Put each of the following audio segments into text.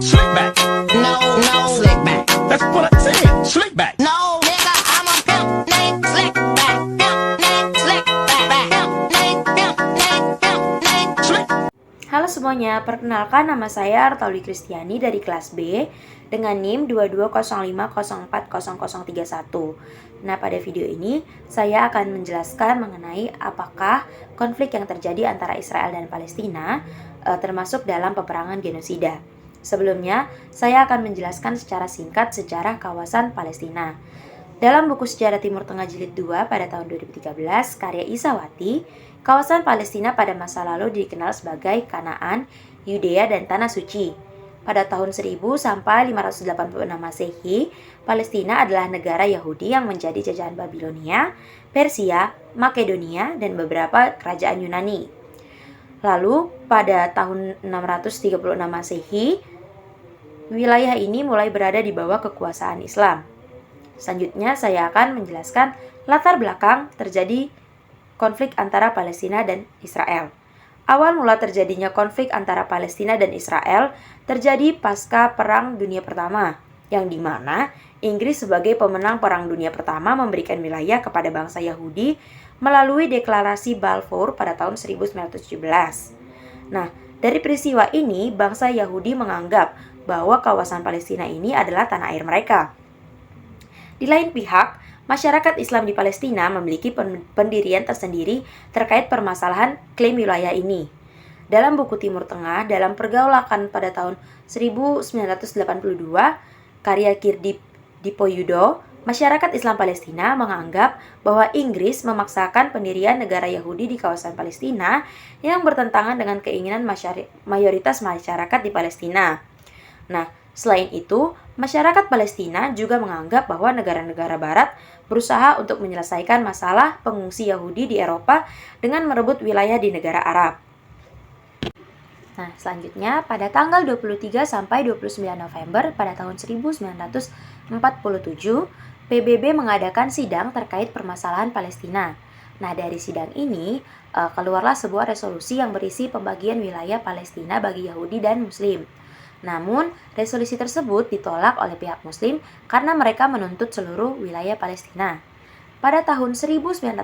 Slick back. No, slick back. That's what I said. Slick back. No, nigga, I'm a pimp named Slick back. Pimp named Slick back. Pimp named Slick. Halo semuanya, perkenalkan nama saya Artauli Kristiani dari kelas B dengan NIM 2205040031. Nah, pada video ini saya akan menjelaskan mengenai apakah konflik yang terjadi antara Israel dan Palestina termasuk dalam peperangan genosida. Sebelumnya, saya akan menjelaskan secara singkat sejarah kawasan Palestina. Dalam buku Sejarah Timur Tengah Jilid 2 pada tahun 2013, karya Isawati, kawasan Palestina pada masa lalu dikenal sebagai Kanaan, Yudea, dan Tanah Suci. Pada tahun 1000 sampai 586 Masehi, Palestina adalah negara Yahudi yang menjadi jajahan Babilonia, Persia, Makedonia, dan beberapa kerajaan Yunani. Lalu, pada tahun 636 Masehi, wilayah ini mulai berada di bawah kekuasaan Islam. Selanjutnya, saya akan menjelaskan latar belakang terjadi konflik antara Palestina dan Israel. Awal mula terjadinya konflik antara Palestina dan Israel terjadi pasca Perang Dunia Pertama, yang dimana Inggris sebagai pemenang Perang Dunia Pertama memberikan wilayah kepada bangsa Yahudi melalui deklarasi Balfour pada tahun 1917. Nah, dari peristiwa ini, bangsa Yahudi menganggap bahwa kawasan Palestina ini adalah tanah air mereka. Di lain pihak, masyarakat Islam di Palestina memiliki pendirian tersendiri terkait permasalahan klaim wilayah ini. Dalam buku Timur Tengah, dalam pergaulakan pada tahun 1982, karya Kirdi Dipoyudo, masyarakat Islam Palestina menganggap bahwa Inggris memaksakan pendirian negara Yahudi di kawasan Palestina yang bertentangan dengan keinginan mayoritas masyarakat di Palestina. Nah, selain itu, masyarakat Palestina juga menganggap bahwa negara-negara Barat berusaha untuk menyelesaikan masalah pengungsi Yahudi di Eropa dengan merebut wilayah di negara Arab. Nah, selanjutnya pada tanggal 23 sampai 29 November pada tahun 1947, PBB mengadakan sidang terkait permasalahan Palestina. Nah, dari sidang ini keluarlah sebuah resolusi yang berisi pembagian wilayah Palestina bagi Yahudi dan Muslim. Namun, resolusi tersebut ditolak oleh pihak Muslim karena mereka menuntut seluruh wilayah Palestina. Pada tahun 1948,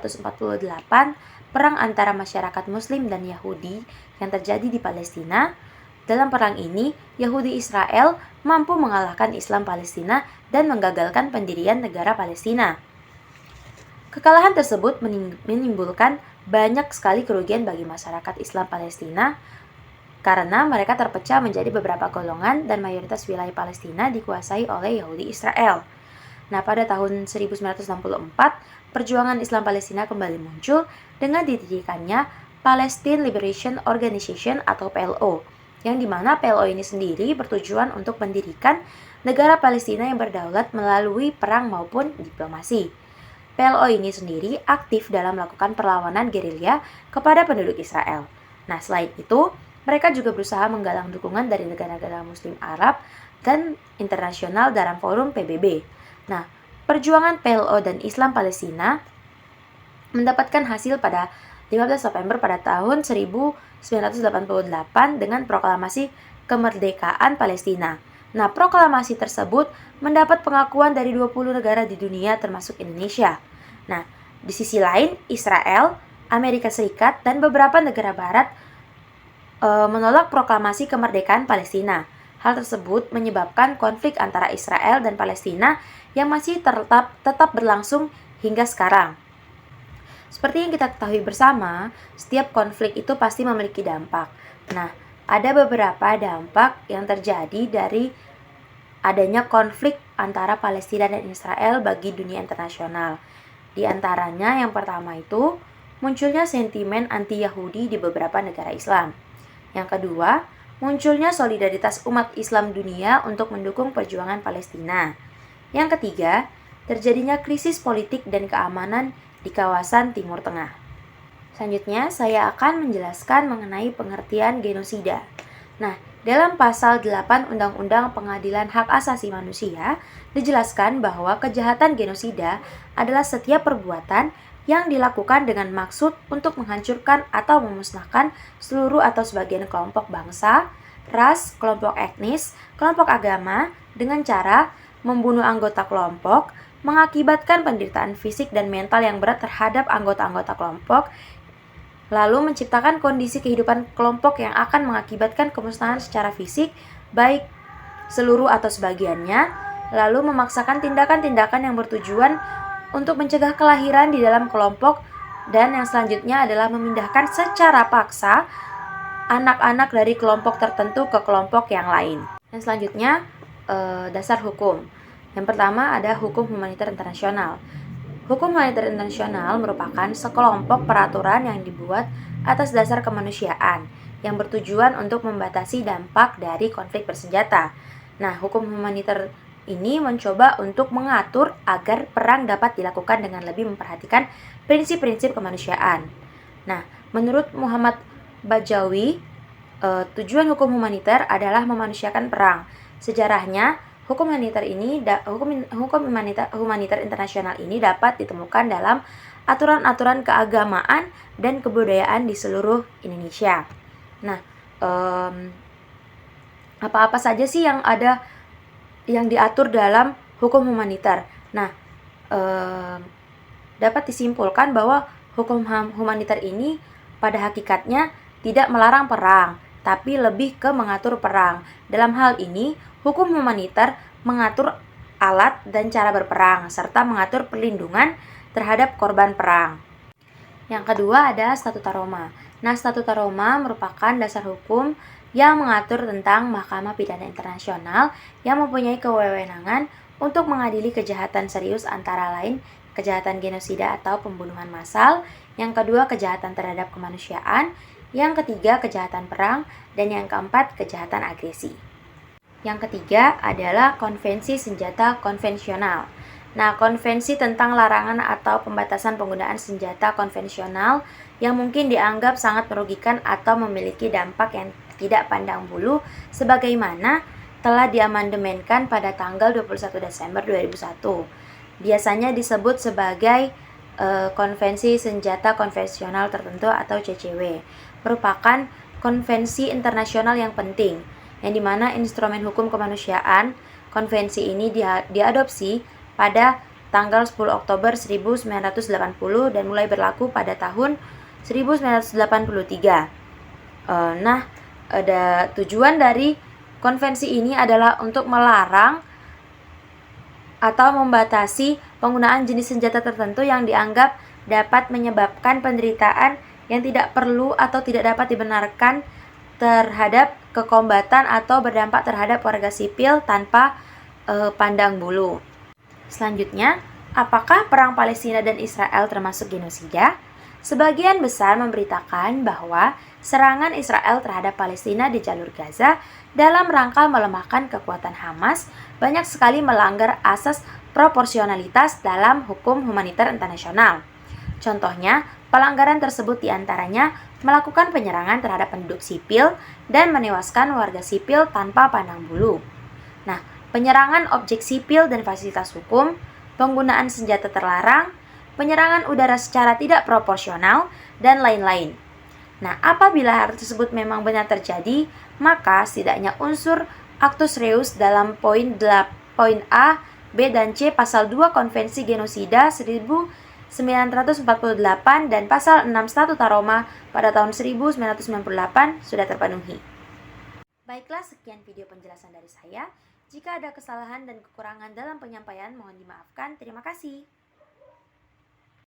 perang antara masyarakat Muslim dan Yahudi yang terjadi di Palestina. Dalam perang ini, Yahudi Israel mampu mengalahkan Islam Palestina dan menggagalkan pendirian negara Palestina. Kekalahan tersebut menimbulkan banyak sekali kerugian bagi masyarakat Islam Palestina karena mereka terpecah menjadi beberapa golongan dan mayoritas wilayah Palestina dikuasai oleh Yahudi Israel. Nah, pada tahun 1964, perjuangan Islam Palestina kembali muncul dengan didirikannya Palestine Liberation Organization atau PLO, yang dimana PLO ini sendiri bertujuan untuk mendirikan negara Palestina yang berdaulat melalui perang maupun diplomasi. PLO ini sendiri aktif dalam melakukan perlawanan gerilya kepada penduduk Israel. Nah, selain itu, mereka juga berusaha menggalang dukungan dari negara-negara Muslim Arab dan internasional dalam forum PBB. Nah, perjuangan PLO dan Islam Palestina mendapatkan hasil pada 15 November pada tahun 1988 dengan proklamasi kemerdekaan Palestina. Nah, proklamasi tersebut mendapat pengakuan dari 20 negara di dunia termasuk Indonesia. Nah, di sisi lain, Israel, Amerika Serikat, dan beberapa negara barat menolak proklamasi kemerdekaan Palestina. Hal tersebut menyebabkan konflik antara Israel dan Palestina yang masih tetap berlangsung hingga sekarang. Seperti yang kita ketahui bersama, setiap konflik itu pasti memiliki dampak. Nah, ada beberapa dampak yang terjadi dari adanya konflik antara Palestina dan Israel bagi dunia internasional. Di antaranya yang pertama itu, munculnya sentimen anti-Yahudi di beberapa negara Islam. Yang kedua, munculnya solidaritas umat Islam dunia untuk mendukung perjuangan Palestina. Yang ketiga, terjadinya krisis politik dan keamanan di kawasan Timur Tengah. Selanjutnya, saya akan menjelaskan mengenai pengertian genosida. Nah, dalam pasal 8 Undang-Undang Pengadilan Hak Asasi Manusia, dijelaskan bahwa kejahatan genosida adalah setiap perbuatan yang dilakukan dengan maksud untuk menghancurkan atau memusnahkan seluruh atau sebagian kelompok bangsa, ras, kelompok etnis, kelompok agama dengan cara membunuh anggota kelompok, mengakibatkan penderitaan fisik dan mental yang berat terhadap anggota-anggota kelompok, lalu menciptakan kondisi kehidupan kelompok yang akan mengakibatkan kemusnahan secara fisik, baik seluruh atau sebagiannya, lalu memaksakan tindakan-tindakan yang bertujuan untuk mencegah kelahiran di dalam kelompok, dan yang selanjutnya adalah memindahkan secara paksa anak-anak dari kelompok tertentu ke kelompok yang lain. Yang selanjutnya, dasar hukum. Yang pertama ada hukum humaniter internasional. Hukum humaniter internasional merupakan sekelompok peraturan yang dibuat atas dasar kemanusiaan yang bertujuan untuk membatasi dampak dari konflik bersenjata. Nah, hukum humaniter ini mencoba untuk mengatur agar perang dapat dilakukan dengan lebih memperhatikan prinsip-prinsip kemanusiaan. Nah, menurut Muhammad Bajawi, tujuan hukum humaniter adalah memanusiakan perang. Sejarahnya, hukum humaniter internasional ini dapat ditemukan dalam aturan-aturan keagamaan dan kebudayaan di seluruh Indonesia. Nah, apa-apa saja sih yang diatur dalam hukum humaniter? Nah, dapat disimpulkan bahwa hukum humaniter ini pada hakikatnya tidak melarang perang, tapi lebih ke mengatur perang. Dalam hal ini, hukum humaniter mengatur alat dan cara berperang, serta mengatur perlindungan terhadap korban perang. Yang kedua ada Statuta Roma. Nah, Statuta Roma merupakan dasar hukum yang mengatur tentang Mahkamah Pidana Internasional yang mempunyai kewenangan untuk mengadili kejahatan serius, antara lain kejahatan genosida atau pembunuhan massal, yang kedua kejahatan terhadap kemanusiaan, yang ketiga kejahatan perang, dan yang keempat kejahatan agresi. Yang ketiga adalah Konvensi Senjata Konvensional. Nah, konvensi tentang larangan atau pembatasan penggunaan senjata konvensional yang mungkin dianggap sangat merugikan atau memiliki dampak yang tidak pandang bulu, sebagaimana telah diamandemenkan pada tanggal 21 Desember 2001. Biasanya disebut sebagai Konvensi Senjata Konvensional Tertentu atau CCW, merupakan konvensi internasional yang penting, yang dimana instrumen hukum kemanusiaan. Konvensi ini diadopsi pada tanggal 10 Oktober 1980 dan mulai berlaku pada tahun 1983. Tujuan dari konvensi ini adalah untuk melarang atau membatasi penggunaan jenis senjata tertentu yang dianggap dapat menyebabkan penderitaan yang tidak perlu atau tidak dapat dibenarkan terhadap kekombatan atau berdampak terhadap warga sipil tanpa pandang bulu. Selanjutnya, apakah perang Palestina dan Israel termasuk genosida? Sebagian besar memberitakan bahwa serangan Israel terhadap Palestina di jalur Gaza dalam rangka melemahkan kekuatan Hamas banyak sekali melanggar asas proporsionalitas dalam hukum humaniter internasional. Contohnya, pelanggaran tersebut diantaranya melakukan penyerangan terhadap penduduk sipil dan menewaskan warga sipil tanpa pandang bulu. Nah, penyerangan objek sipil dan fasilitas hukum, penggunaan senjata terlarang, penyerangan udara secara tidak proporsional, dan lain-lain. Nah, apabila hal tersebut memang benar terjadi, maka setidaknya unsur actus reus dalam poin A, B, dan C pasal 2 Konvensi Genosida 1948 dan pasal 6 Statuta Roma pada tahun 1998 sudah terpenuhi. Baiklah, sekian video penjelasan dari saya. Jika ada kesalahan dan kekurangan dalam penyampaian, mohon dimaafkan. Terima kasih.